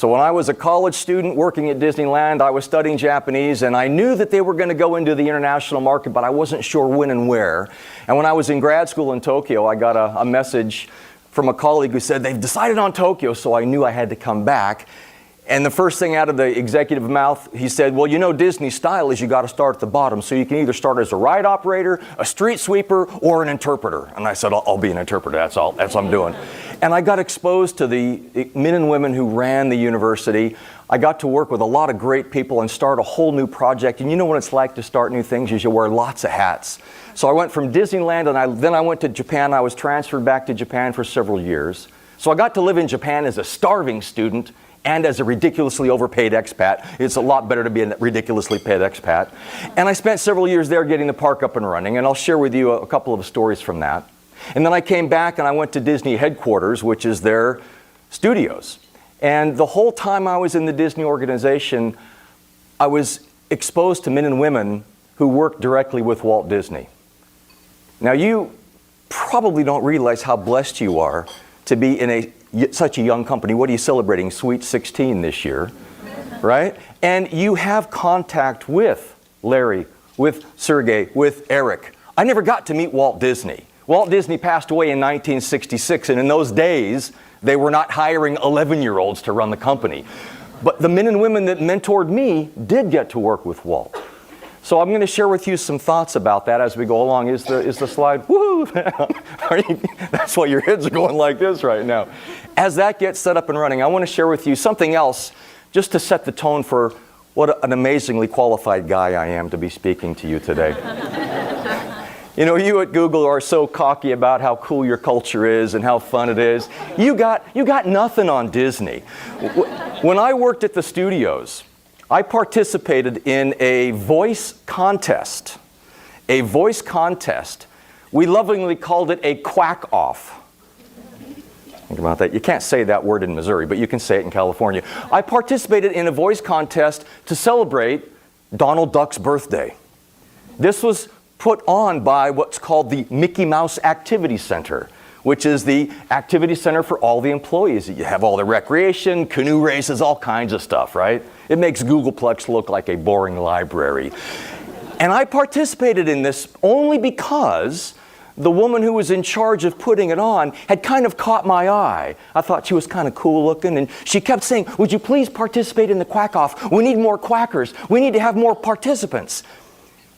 So when I was a college student working at Disneyland, I was studying Japanese, and I knew that they were going to go into the international market, but I wasn't sure when and where. And when I was in grad school in Tokyo, I got a message from a colleague who said, they've decided on Tokyo, so I knew I had to come back. And the first thing out of the executive mouth, he said, well, you know, Disney's style is you got to start at the bottom. So you can either start as a ride operator, a street sweeper, or an interpreter. And I said, I'll be an interpreter. That's what I'm doing. And I got exposed to the men and women who ran the university. I got to work with a lot of great people and start a whole new project. And you know what it's like to start new things is you wear lots of hats. So I went from Disneyland, and then I went to Japan. I was transferred back to Japan for several years. So I got to live in Japan as a starving student and as a ridiculously overpaid expat. It's a lot better to be a ridiculously paid expat. And I spent several years there getting the park up and running, and I'll share with you a couple of stories from that. And then I came back and I went to Disney headquarters, which is their studios. And the whole time I was in the Disney organization, I was exposed to men and women who worked directly with Walt Disney. Now, you probably don't realize how blessed you are to be in such a young company. What are you celebrating? Sweet 16 this year, right? And you have contact with Larry, with Sergey, with Eric. I never got to meet Walt Disney. Walt Disney passed away in 1966, and in those days, they were not hiring 11-year-olds to run the company. But the men and women that mentored me did get to work with Walt. So I'm going to share with you some thoughts about that as we go along. Is the slide? Woo! That's why your heads are going like this right now. As that gets set up and running, I want to share with you something else just to set the tone for what an amazingly qualified guy I am to be speaking to you today. You know, you at Google are so cocky about how cool your culture is and how fun it is. You got nothing on Disney. When I worked at the studios, I participated in a voice contest. A voice contest. We lovingly called it a quack-off. Think about that. You can't say that word in Missouri, but you can say it in California. I participated in a voice contest to celebrate Donald Duck's birthday. This was put on by what's called the Mickey Mouse Activity Center, which is the activity center for all the employees. You have all the recreation, canoe races, all kinds of stuff, right? It makes Googleplex look like a boring library. And I participated in this only because the woman who was in charge of putting it on had kind of caught my eye. I thought she was kind of cool looking, and she kept saying, would you please participate in the quack-off? We need more quackers. We need to have more participants.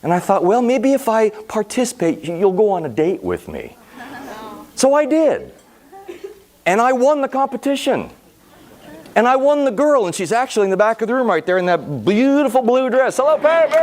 And I thought, well, maybe if I participate, you'll go on a date with me. So I did. And I won the competition. And I won the girl, and she's actually in the back of the room right there in that beautiful blue dress. Hello, Pepper!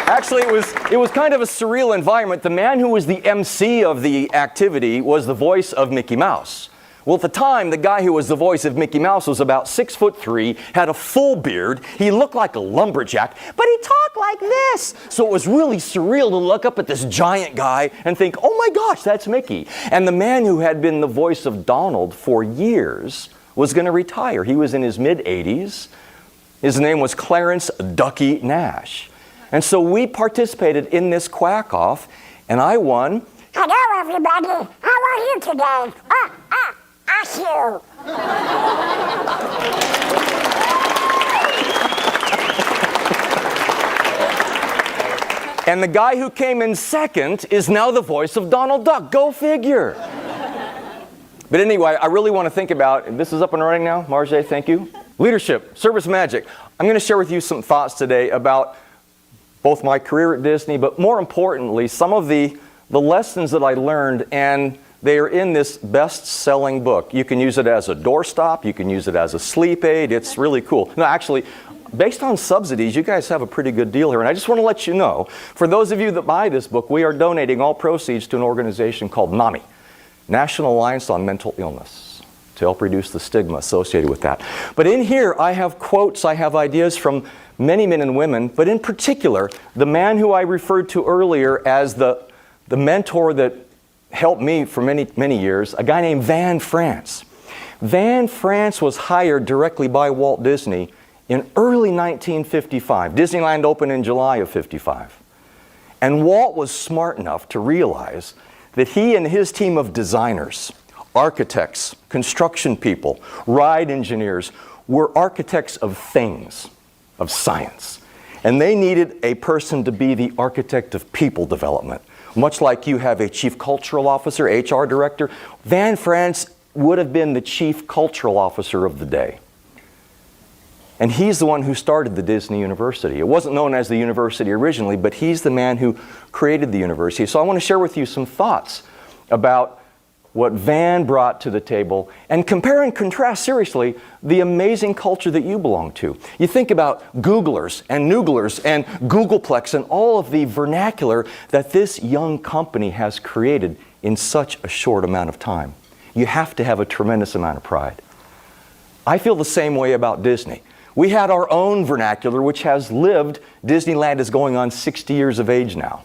Actually, it was kind of a surreal environment. The man who was the MC of the activity was the voice of Mickey Mouse. Well, at the time, the guy who was the voice of Mickey Mouse was about 6'3", had a full beard, he looked like a lumberjack, but he talked like this. So it was really surreal to look up at this giant guy and think, oh my gosh, that's Mickey. And the man who had been the voice of Donald for years was going to retire. He was in his mid-80s. His name was Clarence Ducky Nash. And so we participated in this quack-off, and I won. Hello, everybody. How are you today? Ask you. And the guy who came in second is now the voice of Donald Duck. Go figure. But anyway, I really want to think about, and this is up and running now, Marjay, thank you. Leadership, service magic. I'm going to share with you some thoughts today about both my career at Disney, but more importantly, some of the lessons that I learned, and they are in this best-selling book. You can use it as a doorstop, you can use it as a sleep aid, it's really cool. No, actually, based on subsidies, you guys have a pretty good deal here, and I just want to let you know, for those of you that buy this book, we are donating all proceeds to an organization called NAMI, National Alliance on Mental Illness, to help reduce the stigma associated with that. But in here, I have quotes, I have ideas from many men and women, but in particular, the man who I referred to earlier as the mentor that helped me for many years, a guy named Van France. Van France was hired directly by Walt Disney in early 1955. Disneyland opened in July of 55. And Walt was smart enough to realize that he and his team of designers, architects, construction people, ride engineers were architects of things, of science. And they needed a person to be the architect of people development. Much like you have a chief cultural officer, HR director, Van France would have been the chief cultural officer of the day. And he's the one who started the Disney University. It wasn't known as the university originally, but he's the man who created the university. So I want to share with you some thoughts about what Van brought to the table and compare and contrast, seriously, the amazing culture that you belong to. You think about Googlers and Nooglers and Googleplex and all of the vernacular that this young company has created in such a short amount of time. You have to have a tremendous amount of pride. I feel the same way about Disney. We had our own vernacular, which has lived. Disneyland is going on 60 years of age now.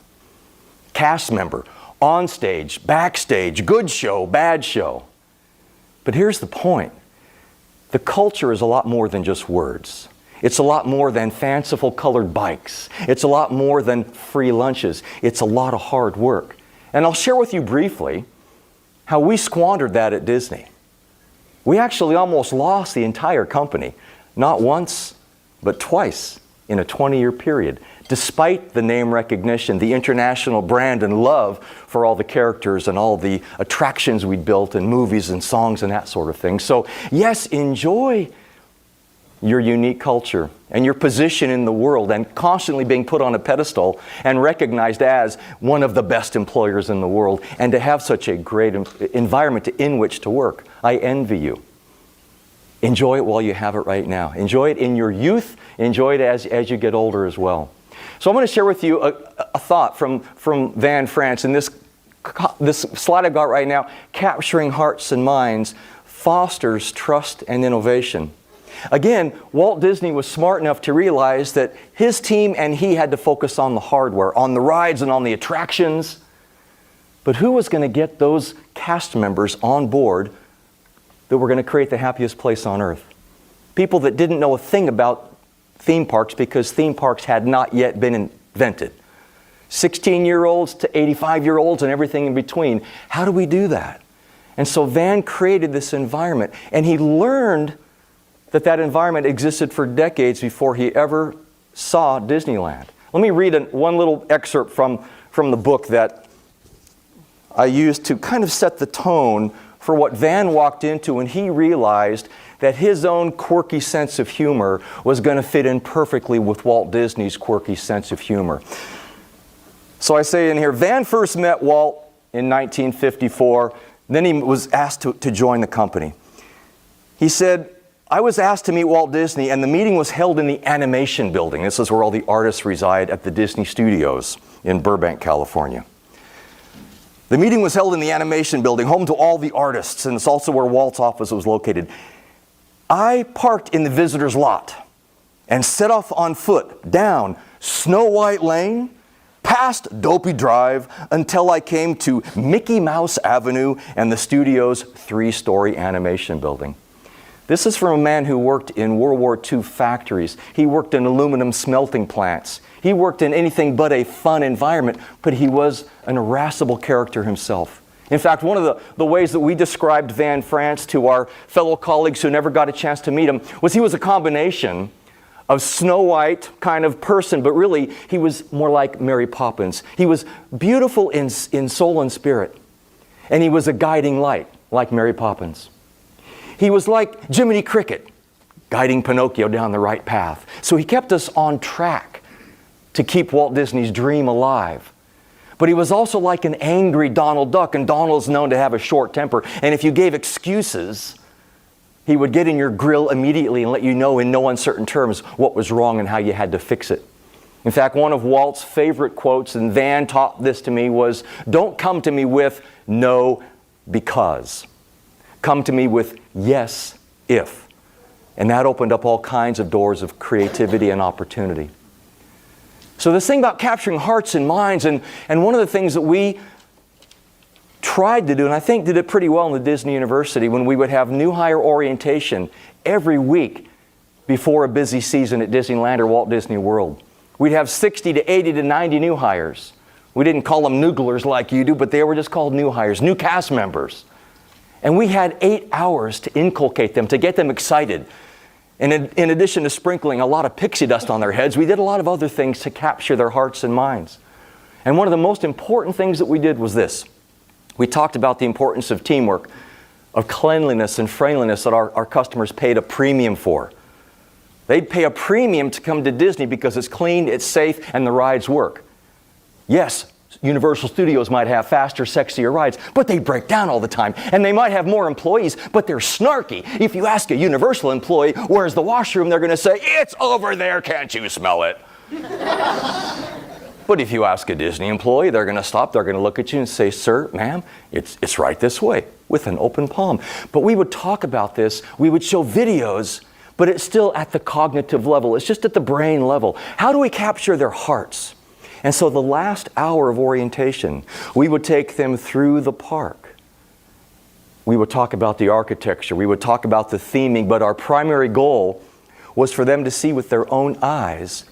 Cast member, on stage, backstage, good show, bad show. But here's the point. The culture is a lot more than just words. It's a lot more than fanciful colored bikes. It's a lot more than free lunches. It's a lot of hard work. And I'll share with you briefly how we squandered that at Disney. We actually almost lost the entire company. Not once, but twice in a 20-year period, despite the name recognition, the international brand and love for all the characters and all the attractions we'd built and movies and songs and that sort of thing. So yes, enjoy your unique culture and your position in the world and constantly being put on a pedestal and recognized as one of the best employers in the world and to have such a great environment in which to work. I envy you. Enjoy it while you have it right now. Enjoy it in your youth. Enjoy it as you get older as well. So I'm going to share with you a thought from Van France. And this slide I've got right now, capturing hearts and minds, fosters trust and innovation. Again, Walt Disney was smart enough to realize that his team and he had to focus on the hardware, on the rides and on the attractions. But who was going to get those cast members on board that were going to create the happiest place on earth? People that didn't know a thing about theme parks because theme parks had not yet been invented. 16-year-olds to 85-year-olds and everything in between. How do we do that? And so Van created this environment, and he learned that that environment existed for decades before he ever saw Disneyland. Let me read one little excerpt from the book that I used to kind of set the tone for what Van walked into when he realized that his own quirky sense of humor was going to fit in perfectly with Walt Disney's quirky sense of humor. So I say in here, Van first met Walt in 1954. Then he was asked to join the company. He said, I was asked to meet Walt Disney, and the meeting was held in the animation building. This is where all the artists reside at the Disney Studios in Burbank, California. The meeting was held in the animation building, home to all the artists, and it's also where Walt's office was located. I parked in the visitor's lot and set off on foot down Snow White Lane, past Dopey Drive, until I came to Mickey Mouse Avenue and the studio's 3-story animation building. This is from a man who worked in World War II factories. He worked in aluminum smelting plants. He worked in anything but a fun environment, but he was an irascible character himself. In fact, one of the ways that we described Van France to our fellow colleagues who never got a chance to meet him was he was a combination of Snow White kind of person, but really he was more like Mary Poppins. He was beautiful in soul and spirit, and he was a guiding light like Mary Poppins. He was like Jiminy Cricket, guiding Pinocchio down the right path. So he kept us on track to keep Walt Disney's dream alive. But he was also like an angry Donald Duck, and Donald's known to have a short temper. And if you gave excuses, he would get in your grill immediately and let you know in no uncertain terms what was wrong and how you had to fix it. In fact, one of Walt's favorite quotes, and Van taught this to me, was, "Don't come to me with no because. Come to me with yes, if." And that opened up all kinds of doors of creativity and opportunity. So this thing about capturing hearts and minds, and one of the things that we tried to do, and I think did it pretty well in the Disney University, when we would have new hire orientation every week before a busy season at Disneyland or Walt Disney World. We'd have 60 to 80 to 90 new hires. We didn't call them nooglers like you do, but they were just called new hires, new cast members. And we had 8 hours to inculcate them, to get them excited. And in addition to sprinkling a lot of pixie dust on their heads, we did a lot of other things to capture their hearts and minds. And one of the most important things that we did was this. We talked about the importance of teamwork, of cleanliness and friendliness that our customers paid a premium for. They'd pay a premium to come to Disney because it's clean, it's safe, and the rides work. Yes, Universal Studios might have faster, sexier rides, but they break down all the time. And they might have more employees, but they're snarky. If you ask a Universal employee, where's the washroom, they're going to say, it's over there, can't you smell it? But if you ask a Disney employee, they're going to stop, they're going to look at you and say, sir, ma'am, it's right this way, with an open palm. But we would talk about this, we would show videos, but it's still at the cognitive level. It's just at the brain level. How do we capture their hearts? And so the last hour of orientation, we would take them through the park. We would talk about the architecture. We would talk about the theming. But our primary goal was for them to see with their own eyes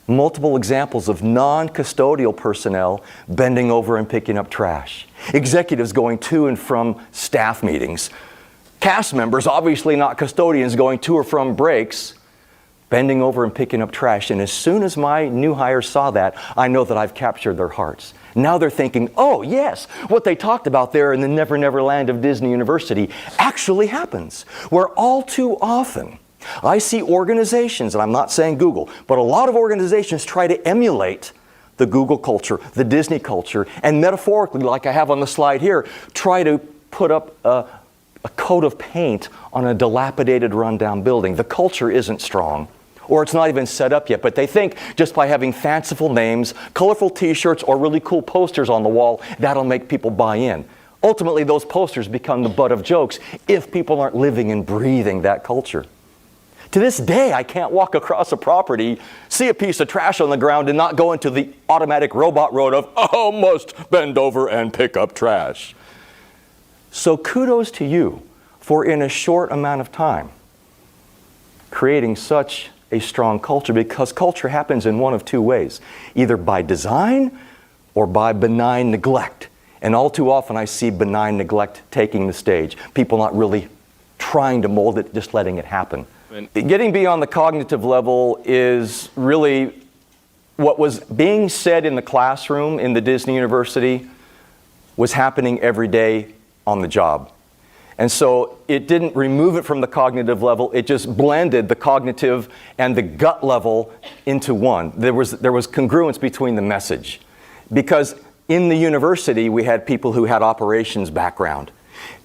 multiple examples of non-custodial personnel bending over and picking up trash. Executives going to and from staff meetings. Cast members, obviously not custodians, going to or from breaks, bending over and picking up trash. And as soon as my new hires saw that, I know that I've captured their hearts. Now they're thinking, oh yes, what they talked about there in the Never Never Land of Disney University actually happens. Where all too often, I see organizations, and I'm not saying Google, but a lot of organizations try to emulate the Google culture, the Disney culture, and metaphorically, like I have on the slide here, try to put up a coat of paint on a dilapidated, rundown building. The culture isn't strong, or it's not even set up yet, but they think just by having fanciful names, colorful t-shirts, or really cool posters on the wall, that'll make people buy in. Ultimately, those posters become the butt of jokes if people aren't living and breathing that culture. To this day, I can't walk across a property, see a piece of trash on the ground, and not go into the automatic robot mode of, oh, must bend over and pick up trash. So kudos to you for, in a short amount of time, creating such a strong culture, because culture happens in one of two ways, either by design or by benign neglect. And all too often I see benign neglect taking the stage. People not really trying to mold it, just letting it happen. Getting beyond the cognitive level is really what was being said in the classroom in the Disney University was happening every day on the job. And so it didn't remove it from the cognitive level, it just blended the cognitive and the gut level into one. There was congruence between the message. Because in the university we had people who had operations background.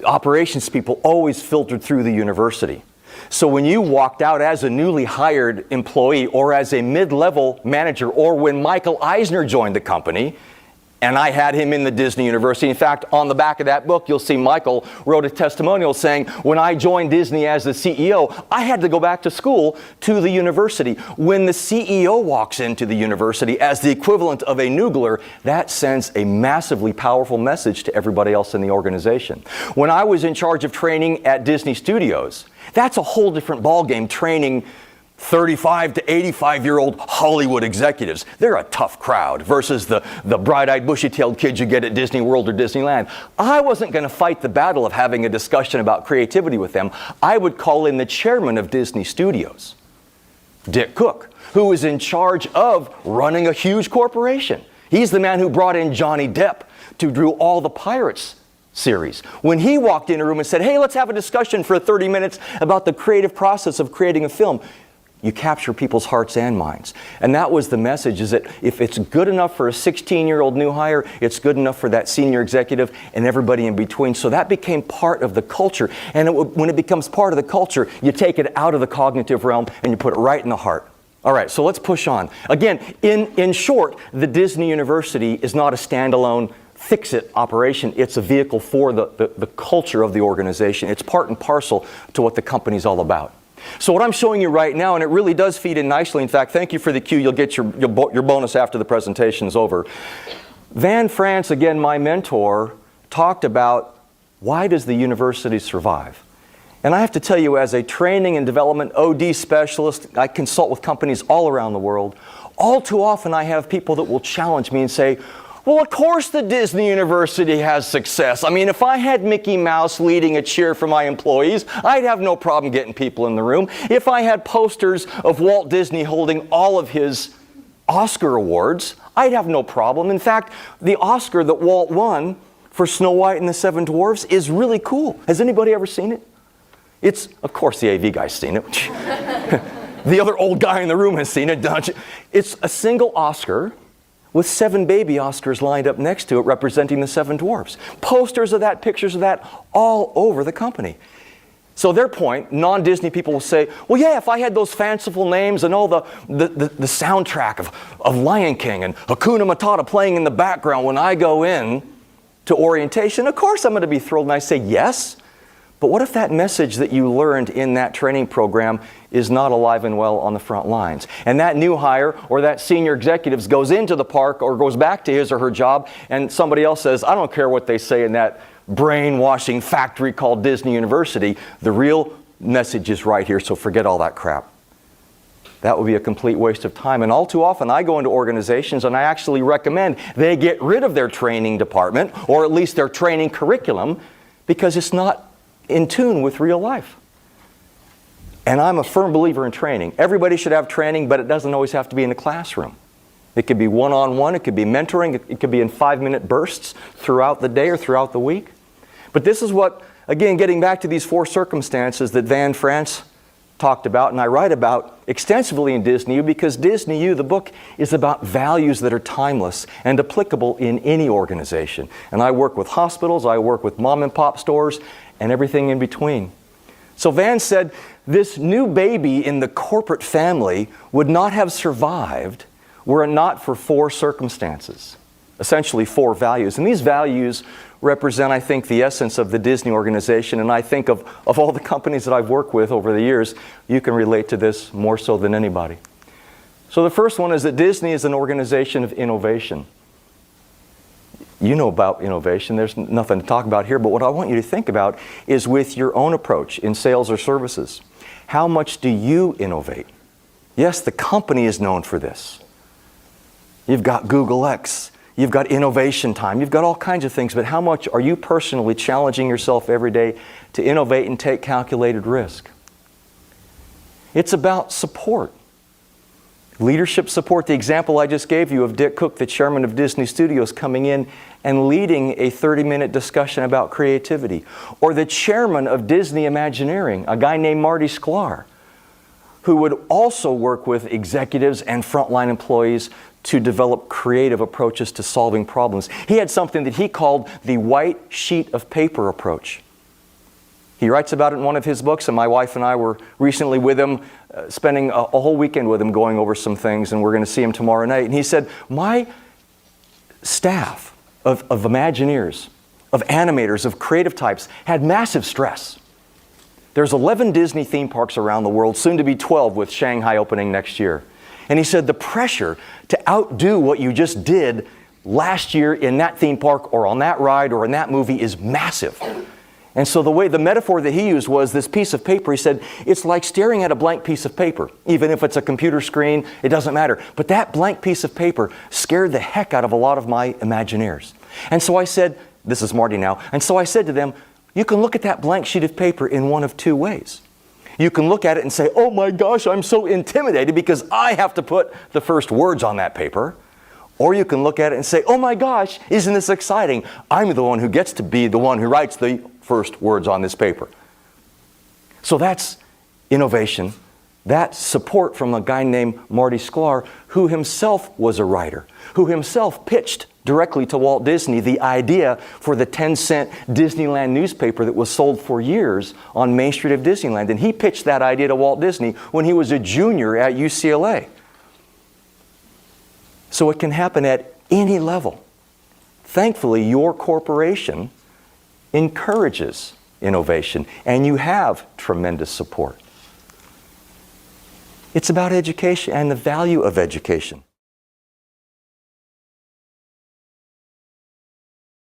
Operations people always filtered through the university. So when you walked out as a newly hired employee or as a mid-level manager, or when Michael Eisner joined the company, and I had him in the Disney University. In fact, on the back of that book, you'll see Michael wrote a testimonial saying, when I joined Disney as the CEO, I had to go back to school to the university. When the CEO walks into the university as the equivalent of a noogler, that sends a massively powerful message to everybody else in the organization. When I was in charge of training at Disney Studios, that's a whole different ballgame, training 35 to 85-year-old Hollywood executives. They're a tough crowd versus the bright-eyed, bushy-tailed kids you get at Disney World or Disneyland. I wasn't going to fight the battle of having a discussion about creativity with them. I would call in the chairman of Disney Studios, Dick Cook, who was in charge of running a huge corporation. He's the man who brought in Johnny Depp to do all the Pirates series. When he walked in a room and said, hey, let's have a discussion for 30 minutes about the creative process of creating a film, you capture people's hearts and minds. And that was the message, is that if it's good enough for a 16-year-old new hire, it's good enough for that senior executive and everybody in between. So that became part of the culture. And when it becomes part of the culture, you take it out of the cognitive realm and you put it right in the heart. All right, so let's push on. Again, in short, the Disney University is not a standalone fix-it operation. It's a vehicle for the culture of the organization. It's part and parcel to what the company's all about. So what I'm showing you right now, and it really does feed in nicely. In fact, thank you for the cue. You'll get your bonus after the presentation's over. Van France, again, my mentor, talked about why does the university survive? And I have to tell you, as a training and development OD specialist, I consult with companies all around the world. All too often I have people that will challenge me and say, Well, of course the Disney University has success. I mean, if I had Mickey Mouse leading a cheer for my employees, I'd have no problem getting people in the room. If I had posters of Walt Disney holding all of his Oscar awards, I'd have no problem. In fact, the Oscar that Walt won for Snow White and the Seven Dwarfs is really cool. Has anybody ever seen it? It's, of course, the AV guy's seen it. The other old guy in the room has seen it, don't you? It's a single Oscar with 7 baby Oscars lined up next to it representing the Seven Dwarfs. Posters of that, pictures of that, all over the company. So their point, non-Disney people will say, well, yeah, if I had those fanciful names and all the soundtrack of Lion King and Hakuna Matata playing in the background when I go in to orientation, of course I'm going to be thrilled. And I say, yes. But what if that message that you learned in that training program is not alive and well on the front lines? And that new hire or that senior executive goes into the park or goes back to his or her job and somebody else says, I don't care what they say in that brainwashing factory called Disney University. The real message is right here, so forget all that crap. That would be a complete waste of time. And all too often I go into organizations and I actually recommend they get rid of their training department or at least their training curriculum because it's not in tune with real life. And I'm a firm believer in training. Everybody should have training, but it doesn't always have to be in the classroom. It could be one-on-one, it could be mentoring, it could be in 5-minute bursts throughout the day or throughout the week. But this is what, again, getting back to these 4 circumstances that Van France talked about and I write about extensively in Disney U, because Disney U, the book, is about values that are timeless and applicable in any organization. And I work with hospitals, I work with mom and pop stores, and everything in between. So Van said, this new baby in the corporate family would not have survived were it not for 4 circumstances, essentially 4 values. And these values represent, I think, the essence of the Disney organization. And I think of all the companies that I've worked with over the years, you can relate to this more so than anybody. So the first one is that Disney is an organization of innovation. You know about innovation. There's nothing to talk about here, but what I want you to think about is with your own approach in sales or services. How much do you innovate? Yes, the company is known for this. You've got Google X, you've got innovation time, you've got all kinds of things, but how much are you personally challenging yourself every day to innovate and take calculated risk? It's about support. Leadership support, the example I just gave you of Dick Cook, the chairman of Disney Studios, coming in and leading a 30-minute discussion about creativity. Or the chairman of Disney Imagineering, a guy named Marty Sklar, who would also work with executives and frontline employees to develop creative approaches to solving problems. He had something that he called the white sheet of paper approach. He writes about it in one of his books, and my wife and I were recently with him, spending a whole weekend with him going over some things, and we're going to see him tomorrow night. And he said, my staff of Imagineers, of animators, of creative types had massive stress. There's 11 Disney theme parks around the world, soon to be 12 with Shanghai opening next year. And he said the pressure to outdo what you just did last year in that theme park or on that ride or in that movie is massive. And so the metaphor that he used was this piece of paper. He said, it's like staring at a blank piece of paper. Even if it's a computer screen, it doesn't matter. But that blank piece of paper scared the heck out of a lot of my Imagineers. And so I said, this is Marty now, and so I said to them, you can look at that blank sheet of paper in one of 2 ways. You can look at it and say, oh my gosh, I'm so intimidated because I have to put the first words on that paper. Or you can look at it and say, oh my gosh, isn't this exciting? I'm the one who gets to be the one who writes the first words on this paper. So that's innovation. That's support from a guy named Marty Sklar, who himself was a writer, who himself pitched directly to Walt Disney the idea for the 10-cent Disneyland newspaper that was sold for years on Main Street of Disneyland. And he pitched that idea to Walt Disney when he was a junior at UCLA. So it can happen at any level. Thankfully, your corporation encourages innovation, and you have tremendous support. It's about education and the value of education.